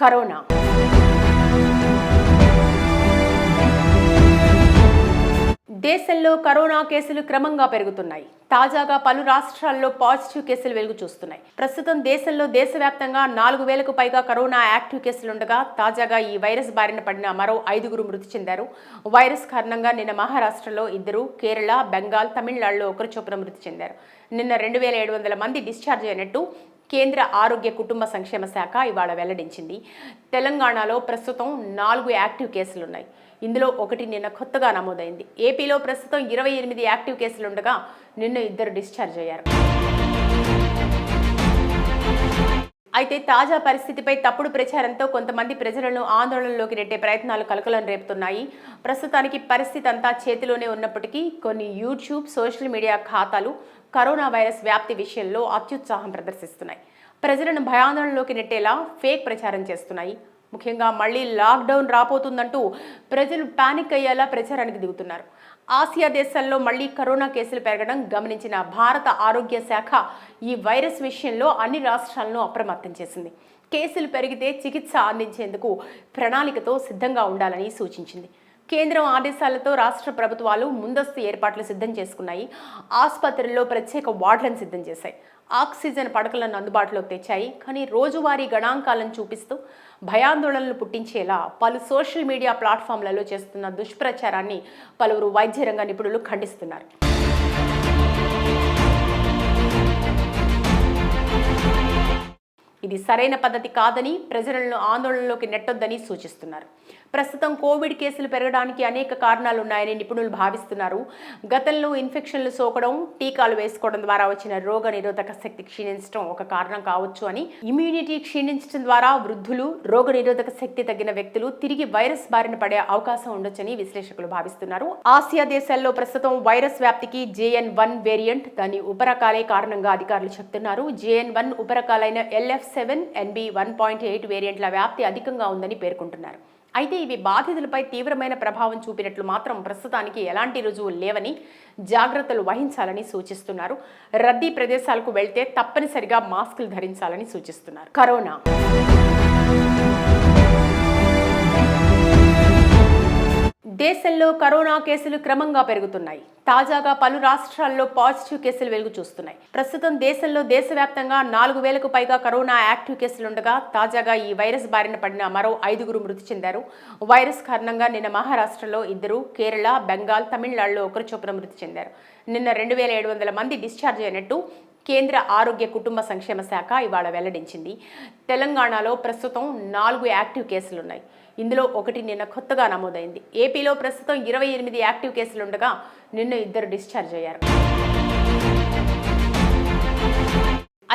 Corona దేశంలో corona కేసులు క్రమంగా పెరుగుతున్నాయి. తాజాగా పలు రాష్ట్రాల్లో పాజిటివ్ కేసులు వెలుగు చూస్తున్నాయి. ప్రస్తుతం దేశవ్యాప్తంగా 4,000కు పైగా కరోనా యాక్టివ్ కేసులుండగా తాజాగా ఈ వైరస్ బారిన పడిన మరో 5గురు మృతి చెందారు. వైరస్ కారణంగా నిన్న మహారాష్ట్రలో 2, కేరళ, బెంగాల్, తమిళనాడులో 1 చొప్పున మృతి చెందారు. నిన్న 2,700 మంది డిశ్చార్జ్ అయినట్టు కేంద్ర ఆరోగ్య కుటుంబ సంక్షేమ శాఖ ఇవాళ వెల్లడించింది. తెలంగాణలో ప్రస్తుతం 4 యాక్టివ్ కేసులున్నాయి. ఇందులో 1 నిన్న కొత్తగా నమోదైంది. ఏపీలో ప్రస్తుతం 28 యాక్టివ్ కేసులుండగా నిన్న 2 డిశ్చార్జ్ అయ్యారు. అయితే తాజా పరిస్థితిపై తప్పుడు ప్రచారంతో కొంతమంది ప్రజలను ఆందోళనలోకి నెట్టే ప్రయత్నాలు కలకలం రేపుతున్నాయి. ప్రస్తుతానికి పరిస్థితి అంతా చేతిలోనే ఉన్నప్పటికీ కొన్ని యూట్యూబ్, సోషల్ మీడియా ఖాతాలు కరోనా వైరస్ వ్యాప్తి విషయంలో అత్యుత్సాహం ప్రదర్శిస్తున్నాయి. ప్రజలను భయాందోళనలోకి నెట్టేలా ఫేక్ ప్రచారం చేస్తున్నాయి. ముఖ్యంగా మళ్లీ లాక్డౌన్ రాబోతుందంటూ ప్రజలు పానిక్ అయ్యేలా ప్రచారానికి దిగుతున్నారు. ఆసియా దేశాల్లో మళ్లీ కరోనా కేసులు పెరగడం గమనించిన భారత ఆరోగ్య శాఖ ఈ వైరస్ విషయంలో అన్ని రాష్ట్రాలను అప్రమత్తం చేసింది. కేసులు పెరిగితే చికిత్స అందించేందుకు ప్రణాళికతో సిద్ధంగా ఉండాలని సూచించింది. కేంద్రం ఆదేశాలతో రాష్ట్ర ప్రభుత్వాలు ముందస్తు ఏర్పాట్లు సిద్ధం చేసుకున్నాయి. ఆసుపత్రుల్లో ప్రత్యేక వార్డులను సిద్ధం చేశాయి. ఆక్సిజన్ పడకలను అందుబాటులోకి తెచ్చాయి. కానీ రోజువారీ గణాంకాలను చూపిస్తూ భయాందోళనలు పుట్టించేలా పలు సోషల్ మీడియా ప్లాట్ఫామ్లలో చేస్తున్న దుష్ప్రచారాన్ని పలువురు వైద్య రంగ నిపుణులు ఖండిస్తున్నారు. ఇది సరైన పద్ధతి కాదని, ప్రజలను ఆందోళనలోకి నెట్టొద్దని సూచిస్తున్నారు. ప్రస్తుతం కోవిడ్ కేసులు పెరగడానికి అనేక కారణాలున్నాయని నిపుణులు భావిస్తున్నారు. గతంలో ఇన్ఫెక్షన్లు సోకడం, టీకాలు వేసుకోవడం ద్వారా వచ్చిన రోగ నిరోధక శక్తి క్షీణించడం ఒక కారణం కావచ్చు అని, ఇమ్యూనిటీ క్షీణించడం ద్వారా వృద్ధులు, రోగ నిరోధక శక్తి తగ్గిన వ్యక్తులు తిరిగి వైరస్ బారిన పడే అవకాశం ఉండొచ్చని విశ్లేషకులు భావిస్తున్నారు. ఆసియా దేశాల్లో ప్రస్తుతం వైరస్ వ్యాప్తికి JN.1 వేరియంట్, దాని ఉపరకాలే కారణంగా అధికారులు చెబుతున్నారు. JN.1 ఉపరకాలైన LF7, NB.1.8 వేరియంట్ల వ్యాప్తి అధికంగా ఉందని పేర్కొంటున్నారు. అయితే ఇవి బాధితులపై తీవ్రమైన ప్రభావం చూపినట్లు మాత్రం ప్రస్తుతానికి ఎలాంటి రుజువులు లేవని, జాగ్రత్తలు వహించాలని సూచిస్తున్నారు. రద్దీ ప్రదేశాలకు వెళ్తే తప్పనిసరిగా మాస్కులు ధరించాలని సూచిస్తున్నారు. కరోనా దేశంలో కరోనా కేసులు క్రమంగా పెరుగుతున్నాయి. తాజాగా పలు రాష్ట్రాల్లో పాజిటివ్ కేసులు వెలుగు చూస్తున్నాయి. ప్రస్తుతం దేశవ్యాప్తంగా 4,000కు పైగా కరోనా యాక్టివ్ కేసులుండగా తాజాగా ఈ వైరస్ బారిన పడిన మరో 5గురు మృతి చెందారు. వైరస్ కారణంగా నిన్న మహారాష్ట్రలో 2, కేరళ, బెంగాల్, తమిళనాడులో 1 చొప్పున మృతి చెందారు. నిన్న 2,700 మంది డిశ్చార్జ్ అయినట్టు కేంద్ర ఆరోగ్య కుటుంబ సంక్షేమ శాఖ ఇవాళ వెల్లడించింది. తెలంగాణలో ప్రస్తుతం 4 యాక్టివ్ కేసులున్నాయి. ఇందులో 1 నిన్న కొత్తగా నమోదైంది. ఏపీలో ప్రస్తుతం 28 యాక్టివ్ కేసులుండగా నిన్న 2 డిశ్చార్జ్ అయ్యారు.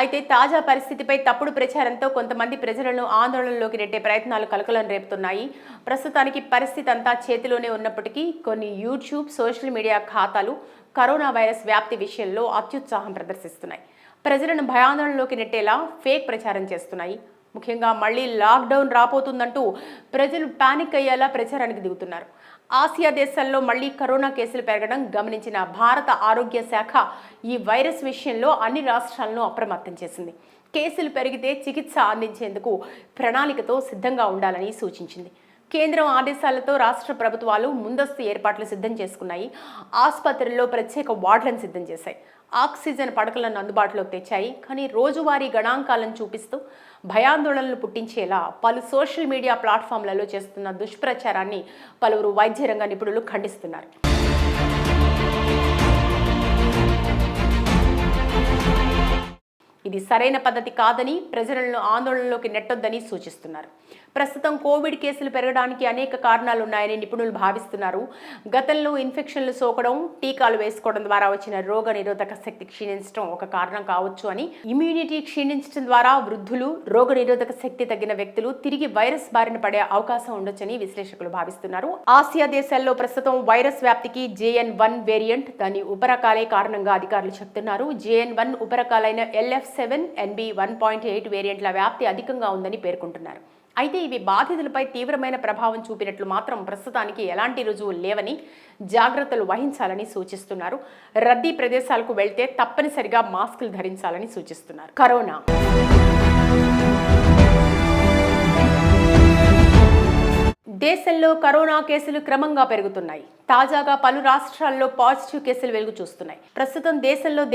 అయితే తాజా పరిస్థితిపై తప్పుడు ప్రచారంతో కొంతమంది ప్రజలను ఆందోళనలోకి నెట్టే ప్రయత్నాలు కలకలం రేపుతున్నాయి. ప్రస్తుతానికి పరిస్థితి అంతా చేతిలోనే ఉన్నప్పటికీ కొన్ని యూట్యూబ్, సోషల్ మీడియా ఖాతాలు కరోనా వైరస్ వ్యాప్తి విషయంలో అత్యుత్సాహం ప్రదర్శిస్తున్నాయి. ప్రజలను భయాందోళనలోకి నెట్టేలా ఫేక్ ప్రచారం చేస్తున్నాయి. ముఖ్యంగా మళ్లీ లాక్డౌన్ రాబోతుందంటూ ప్రజలు పానిక్ అయ్యేలా ప్రచారానికి దిగుతున్నారు. ఆసియా దేశాల్లో మళ్లీ కరోనా కేసులు పెరగడం గమనించిన భారత ఆరోగ్య శాఖ ఈ వైరస్ విషయంలో అన్ని రాష్ట్రాలను అప్రమత్తం చేసింది. కేసులు పెరిగితే చికిత్స అందించేందుకు ప్రణాళికతో సిద్ధంగా ఉండాలని సూచించింది. కేంద్రం ఆదేశాలతో రాష్ట్ర ప్రభుత్వాలు ముందస్తు ఏర్పాట్లు సిద్ధం చేసుకున్నాయి. ఆసుపత్రుల్లో ప్రత్యేక వార్డులను సిద్ధం చేశాయి. ఆక్సిజన్ పడకలను అందుబాటులోకి తెచ్చాయి. కానీ రోజువారీ గణాంకాలను చూపిస్తూ భయాందోళనలు పుట్టించేలా పలు సోషల్ మీడియా ప్లాట్ఫామ్లలో చేస్తున్న దుష్ప్రచారాన్ని పలువురు వైద్య రంగ నిపుణులు ఖండిస్తున్నారు. ఇది సరైన పద్ధతి కాదని, ప్రజలను ఆందోళనలోకి నెట్టొద్దని సూచిస్తున్నారు. ప్రస్తుతం కోవిడ్ కేసులు పెరగడానికి అనేక కారణాలున్నాయని నిపుణులు భావిస్తున్నారు. గతంలో ఇన్ఫెక్షన్లు సోకడం, టీకాలు వేసుకోవడం ద్వారా వచ్చిన రోగ నిరోధక శక్తి క్షీణించడం ఒక కారణం కావచ్చు అని, ఇమ్యూనిటీ క్షీణించడం ద్వారా వృద్ధులు, రోగ నిరోధక శక్తి తగ్గిన వ్యక్తులు తిరిగి వైరస్ బారిన పడే అవకాశం ఉండొచ్చని విశ్లేషకులు భావిస్తున్నారు. ఆసియా దేశాల్లో ప్రస్తుతం వైరస్ వ్యాప్తికి JN.1 వేరియంట్, దాని ఉపరకాలే కారణంగా అధికారులు చెబుతున్నారు. JN.1 ఉపరకాలైన LF7, NB.1.8 వేరియంట్ల వ్యాప్తి అధికంగా ఉందని పేర్కొంటున్నారు. అయితే ఇవి బాధితులపై తీవ్రమైన ప్రభావం చూపినట్లు మాత్రం ప్రస్తుతానికి ఎలాంటి రుజువులు లేవని, జాగ్రత్తలు వహించాలని సూచిస్తున్నారు. రద్దీ ప్రదేశాలకు వెళ్తే తప్పనిసరిగా మాస్కులు ధరించాలని సూచిస్తున్నారు. కరోనా దేశంలో కరోనా కేసులు క్రమంగా పెరుగుతున్నాయి. తాజాగా పలు రాష్ట్రాల్లో పాజిటివ్ కేసులు వెలుగు చూస్తున్నాయి. ప్రస్తుతం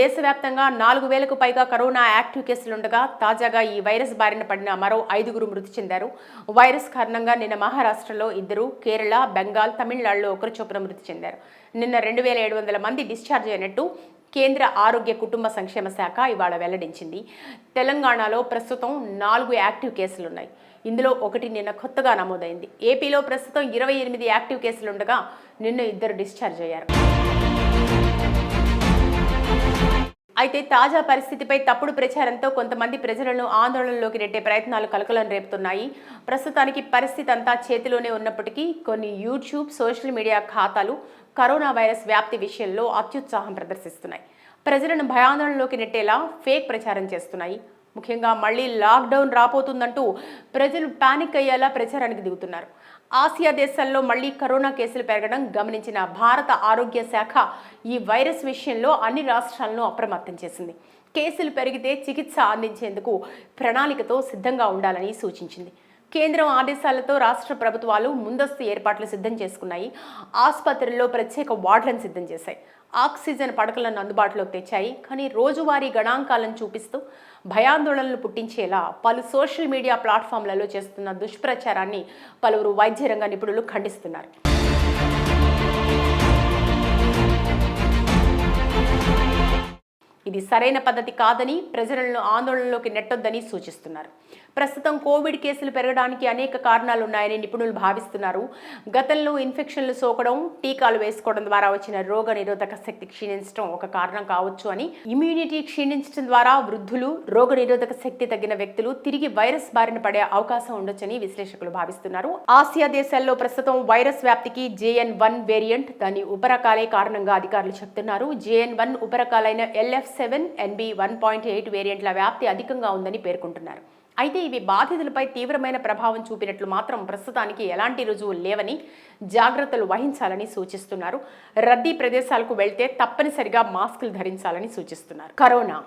దేశవ్యాప్తంగా 4,000కు పైగా కరోనా యాక్టివ్ కేసులుండగా తాజాగా ఈ వైరస్ బారిన పడిన మరో 5గురు మృతి చెందారు. వైరస్ కారణంగా నిన్న మహారాష్ట్రలో 2, కేరళ, బెంగాల్, తమిళనాడులో 1 చొప్పున మృతి చెందారు. నిన్న 2,700 మంది డిశ్చార్జ్ అయినట్టు కేంద్ర ఆరోగ్య కుటుంబ సంక్షేమ శాఖ ఇవాళ వెల్లడించింది. తెలంగాణలో ప్రస్తుతం 4 యాక్టివ్ కేసులున్నాయి. ఇందులో 1 నిన్న కొత్తగా నమోదైంది. ఏపీలో ప్రస్తుతం 28 యాక్టివ్ కేసులుండగా నిన్న 2 డిశ్చార్జ్ అయ్యారు. అయితే తాజా పరిస్థితిపై తప్పుడు ప్రచారంతో కొంతమంది ప్రజలను ఆందోళనలోకి నెట్టే ప్రయత్నాలు కలకలం రేపుతున్నాయి. ప్రస్తుతానికి పరిస్థితి అంతా చేతిలోనే ఉన్నప్పటికీ కొన్ని యూట్యూబ్, సోషల్ మీడియా ఖాతాలు కరోనా వైరస్ వ్యాప్తి విషయంలో అత్యుత్సాహం ప్రదర్శిస్తున్నాయి. ప్రజలను భయాందోళనలోకి నెట్టేలా ఫేక్ ప్రచారం చేస్తున్నాయి. ముఖ్యంగా మళ్లీ లాక్డౌన్ రాబోతుందంటూ ప్రజలు పానిక్ అయ్యేలా ప్రచారానికి దిగుతున్నారు. ఆసియా దేశాల్లో మళ్లీ కరోనా కేసులు పెరగడం గమనించిన భారత ఆరోగ్య శాఖ ఈ వైరస్ విషయంలో అన్ని రాష్ట్రాలను అప్రమత్తం చేసింది. కేసులు పెరిగితే చికిత్స అందించేందుకు ప్రణాళికతో సిద్ధంగా ఉండాలని సూచించింది. కేంద్రం ఆదేశాలతో రాష్ట్ర ప్రభుత్వాలు ముందస్తు ఏర్పాట్లు సిద్ధం చేసుకున్నాయి. ఆసుపత్రుల్లో ప్రత్యేక వార్డులను సిద్ధం చేశాయి. ఆక్సిజన్ పడకలను అందుబాటులోకి తెచ్చాయి. కానీ రోజువారీ గణాంకాలను చూపిస్తూ భయాందోళనలు పుట్టించేలా పలు సోషల్ మీడియా ప్లాట్ఫామ్లలో చేస్తున్న దుష్ప్రచారాన్ని పలువురు వైద్య రంగ నిపుణులు ఖండిస్తున్నారు. ఇది సరైన పద్ధతి కాదని, ప్రజలను ఆందోళనలోకి నెట్టొద్దని సూచిస్తున్నారు. ప్రస్తుతం కోవిడ్ కేసులు పెరగడానికి అనేక కారణాలున్నాయని నిపుణులు భావిస్తున్నారు. గతంలో ఇన్ఫెక్షన్లు సోకడం, టీకాలు వేసుకోవడం ద్వారా వచ్చిన రోగ నిరోధక శక్తి క్షీణించడం ఒక కారణం కావచ్చు అని, ఇమ్యూనిటీ క్షీణించడం ద్వారా వృద్ధులు, రోగ నిరోధక శక్తి తగ్గిన వ్యక్తులు తిరిగి వైరస్ బారిన పడే అవకాశం ఉండొచ్చని విశ్లేషకులు భావిస్తున్నారు. ఆసియా దేశాల్లో ప్రస్తుతం వైరస్ వ్యాప్తికి JN.1 వేరియంట్, దాని ఉపరకాలే కారణంగా అధికారులు చెబుతున్నారు. JN.1 ఉపరకాలైన LF7, NB.1.8 వేరియంట్ల వ్యాప్తి అధికంగా ఉందని పేర్కొంటున్నారు. అయితే ఇవి బాధితులపై తీవ్రమైన ప్రభావం చూపినట్లు మాత్రం ప్రస్తుతానికి ఎలాంటి రుజువులు లేవని, జాగ్రత్తలు వహించాలని సూచిస్తున్నారు. రద్దీ ప్రదేశాలకు వెళ్తే తప్పనిసరిగా మాస్కులు ధరించాలని సూచిస్తున్నారు. కరోనా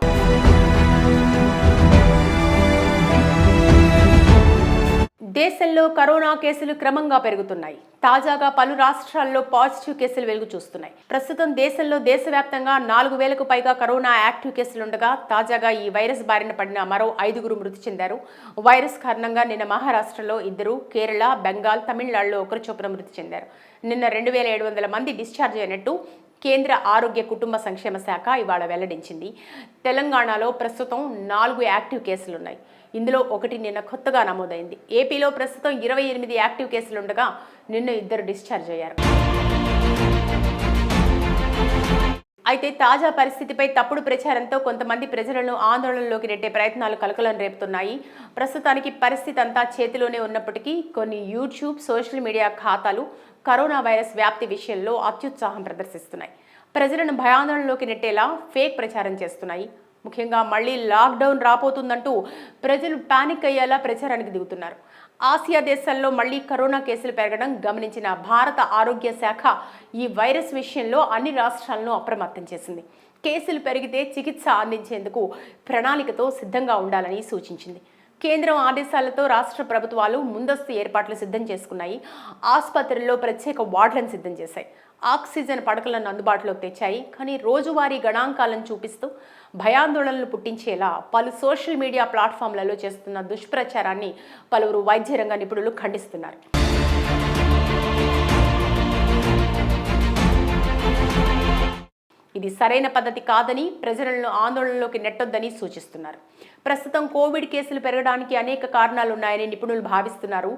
దేశంలో కరోనా కేసులు క్రమంగా పెరుగుతున్నాయి. తాజాగా పలు రాష్ట్రాల్లో పాజిటివ్ కేసులు వెలుగు చూస్తున్నాయి. ప్రస్తుతం దేశవ్యాప్తంగా 4,000కు పైగా కరోనా యాక్టివ్ కేసులుండగా తాజాగా ఈ వైరస్ బారిన పడిన మరో 5గురు మృతి చెందారు. వైరస్ కారణంగా నిన్న మహారాష్ట్రలో 2, కేరళ, బెంగాల్, తమిళనాడులో 1 చొప్పున మృతి చెందారు. నిన్న 2,700 మంది డిశ్చార్జ్ అయినట్టు కేంద్ర ఆరోగ్య కుటుంబ సంక్షేమ శాఖ ఇవాళ వెల్లడించింది. తెలంగాణలో ప్రస్తుతం 4 యాక్టివ్ కేసులున్నాయి. ఇందులో 1 నిన్న కొత్తగా నమోదైంది. ఏపీలో ప్రస్తుతం 28 యాక్టివ్ కేసులుండగా నిన్న 2 డిశ్చార్జ్ అయ్యారు. అయితే తాజా పరిస్థితిపై తప్పుడు ప్రచారంతో కొంతమంది ప్రజలను ఆందోళనలోకి నెట్టే ప్రయత్నాలు కలకలం రేపుతున్నాయి. ప్రస్తుతానికి పరిస్థితి అంతా చేతిలోనే ఉన్నప్పటికీ కొన్ని యూట్యూబ్, సోషల్ మీడియా ఖాతాలు కరోనా వైరస్ వ్యాప్తి విషయంలో అత్యుత్సాహం ప్రదర్శిస్తున్నాయి. ప్రజలను భయాందోళనలోకి నెట్టేలా ఫేక్ ప్రచారం చేస్తున్నాయి. ముఖ్యంగా మళ్లీ లాక్డౌన్ రాబోతుందంటూ ప్రజలు పానిక్ అయ్యేలా ప్రచారానికి దిగుతున్నారు. ఆసియా దేశాల్లో మళ్లీ కరోనా కేసులు పెరగడం గమనించిన భారత ఆరోగ్య శాఖ ఈ వైరస్ విషయంలో అన్ని రాష్ట్రాలను అప్రమత్తం చేసింది. కేసులు పెరిగితే చికిత్స అందించేందుకు ప్రణాళికతో సిద్ధంగా ఉండాలని సూచించింది. కేంద్రం ఆదేశాలతో రాష్ట్ర ప్రభుత్వాలు ముందస్తు ఏర్పాట్లు సిద్ధం చేసుకున్నాయి. ఆసుపత్రుల్లో ప్రత్యేక వార్డులను సిద్ధం చేశాయి. ఆక్సిజన్ పడకలను అందుబాటులోకి తెచ్చాయి. కానీ రోజువారీ గణాంకాలను చూపిస్తూ భయాందోళనలు పుట్టించేలా పలు సోషల్ మీడియా ప్లాట్ఫామ్లలో చేస్తున్న దుష్ప్రచారాన్ని పలువురు వైద్య రంగ నిపుణులు ఖండిస్తున్నారు. ఇది సరైన పద్ధతి కాదని, ప్రజలను ఆందోళనలోకి నెట్టొద్దని సూచిస్తున్నారు. ప్రస్తుతం కోవిడ్ కేసులు పెరగడానికి అనేక కారణాలున్నాయని నిపుణులు భావిస్తున్నారు.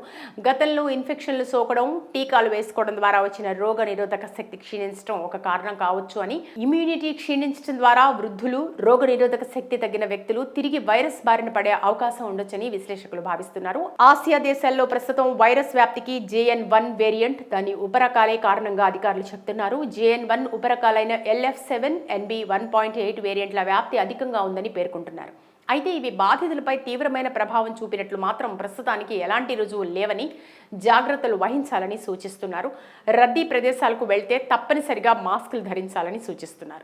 గతంలో ఇన్ఫెక్షన్లు సోకడం, టీకాలు వేసుకోవడం ద్వారా వచ్చిన రోగ నిరోధక శక్తి క్షీణించడం ఒక కారణం కావచ్చు అని, ఇమ్యూనిటీ క్షీణించడం ద్వారా వృద్ధులు, రోగ నిరోధక శక్తి తగ్గిన వ్యక్తులు తిరిగి వైరస్ బారిన పడే అవకాశం ఉండొచ్చని విశ్లేషకులు భావిస్తున్నారు. ఆసియా దేశాల్లో ప్రస్తుతం వైరస్ వ్యాప్తికి JN.1 వేరియంట్, దాని ఉపరకాలే కారణంగా అధికారులు చెబుతున్నారు. JN.1 ఉపరకాలైన LF7, NB.1.8 వేరియంట్ల వ్యాప్తి అధికంగా ఉందని పేర్కొంటున్నారు. అయితే ఇవి బాధితులపై తీవ్రమైన ప్రభావం చూపినట్లు మాత్రం ప్రస్తుతానికి ఎలాంటి రుజువులు లేవని, జాగ్రత్తలు వహించాలని సూచిస్తున్నారు. రద్దీ ప్రదేశాలకు వెళ్తే తప్పనిసరిగా మాస్కులు ధరించాలని సూచిస్తున్నారు.